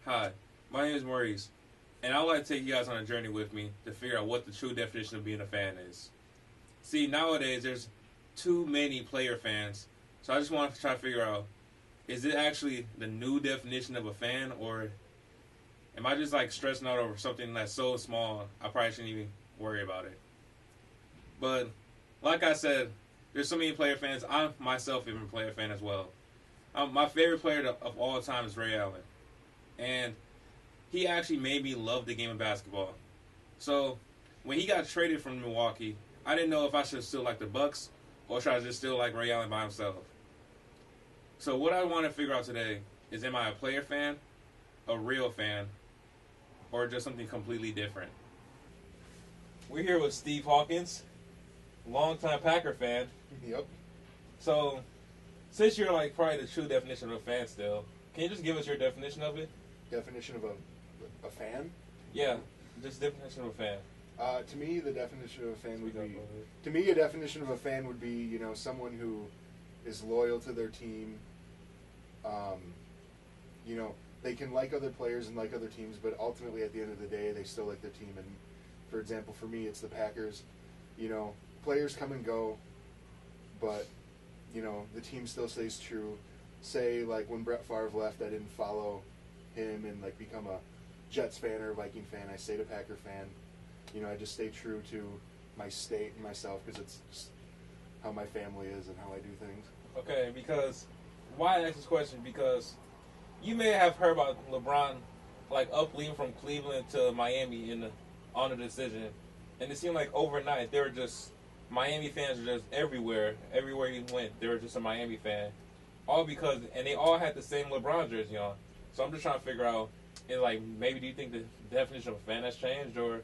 Hi, my name is Maurice, and I'd like to take you guys on a journey with me to figure out what the true definition of being a fan is. See, nowadays there's too many player fans, so I just want to try to figure out, is it actually the new definition of a fan, or am I just like stressing out over something that's so small I probably shouldn't even worry about it? But like I said, there's so many player fans. I myself am a player fan as well. My favorite player of all time is Ray Allen, and he actually made me love the game of basketball. So when he got traded from Milwaukee, I didn't know if I should still like the Bucks or should I just still like Ray Allen by himself. So what I want to figure out today is, am I a player fan, a real fan, or just something completely different? We're here with Steve Hawkins, longtime Packer fan. Yep. So since you're like probably the true definition of a fan still, can you just give us your definition of it? Definition of a fan? Yeah, just definition of a fan. To me, the definition of a fan would be. To me, a definition of a fan would be someone who is loyal to their team. They can like other players and like other teams, but ultimately at the end of the day, they still like their team. And for example, for me, it's the Packers. Players come and go, but the team still stays true. Say like when Brett Favre left, I didn't follow him and like become a Jets fan or a Viking fan. I stayed a Packer fan. I just stay true to my state and myself because it's just how my family is and how I do things. Okay, because why I ask this question? Because you may have heard about LeBron like leaving from Cleveland to Miami on the decision, and it seemed like overnight they were just Miami fans were just everywhere. Everywhere he went, they were just a Miami fan. All because, and they all had the same LeBron jersey on. So I'm just trying to figure out, maybe do you think the definition of a fan has changed, or?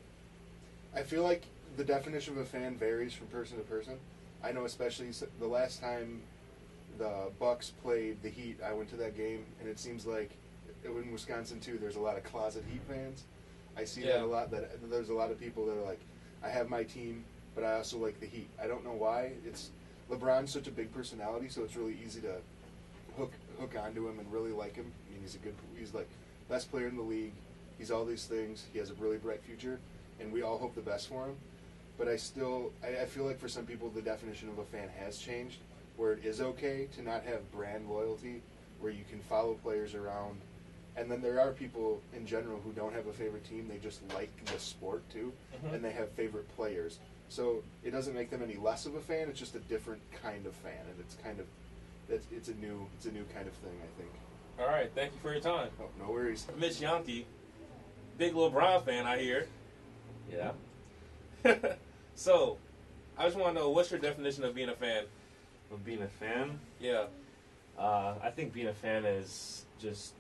I feel like the definition of a fan varies from person to person. I know especially the last time the Bucks played the Heat, I went to that game, and it seems like in Wisconsin too, there's a lot of closet Heat fans. I see that a lot. That there's a lot of people that are like, I have my team, but I also like the Heat. I don't know why. LeBron's such a big personality, so it's really easy to hook onto him and really like him. I mean, he's like best player in the league. He's all these things. He has a really bright future, and we all hope the best for him. But I feel like for some people the definition of a fan has changed, where it is okay to not have brand loyalty, where you can follow players around. And then there are people in general who don't have a favorite team, they just like the sport too, and they have favorite players. So it doesn't make them any less of a fan, it's just a different kind of fan, and it's a new kind of thing, I think. All right, thank you for your time. Oh, no worries. Mitch Yankee, big LeBron fan, I hear. Yeah. So, I just want to know, what's your definition of being a fan? Of being a fan? Yeah. I think being a fan is just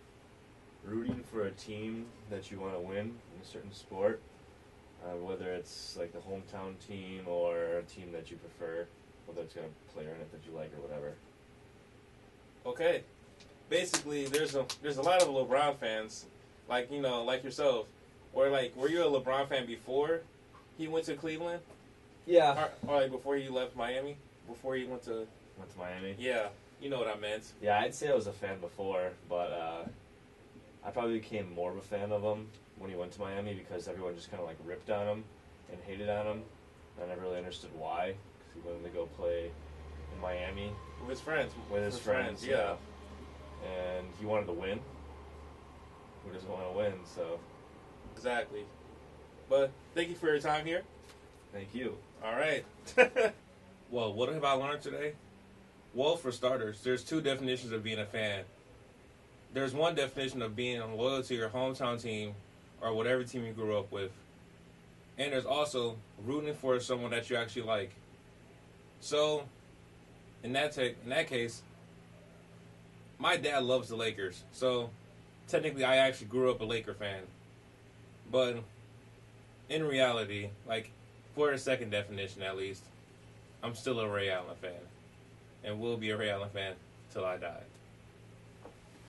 rooting for a team that you want to win in a certain sport, whether it's like the hometown team or a team that you prefer, whether it's got a player in it that you like or whatever. Okay. Basically, there's a lot of LeBron fans, like yourself. Or were you a LeBron fan before he went to Cleveland? Yeah. Or before he left Miami? Before he went to Miami? Yeah. You know what I meant. Yeah, I'd say I was a fan before, but I probably became more of a fan of him when he went to Miami because everyone just kind of ripped on him and hated on him. I never really understood why, because he wanted to go play in Miami. With his friends. With his friends, yeah. And he wanted to win. Who doesn't want to win, so... Exactly. But thank you for your time here. Thank you. All right. Well, what have I learned today? Well, for starters, there's two definitions of being a fan. There's one definition of being loyal to your hometown team or whatever team you grew up with. And there's also rooting for someone that you actually like. So, in that case, my dad loves the Lakers. So, technically, I actually grew up a Laker fan. But in reality, for the second definition at least, I'm still a Ray Allen fan. And will be a Ray Allen fan till I die.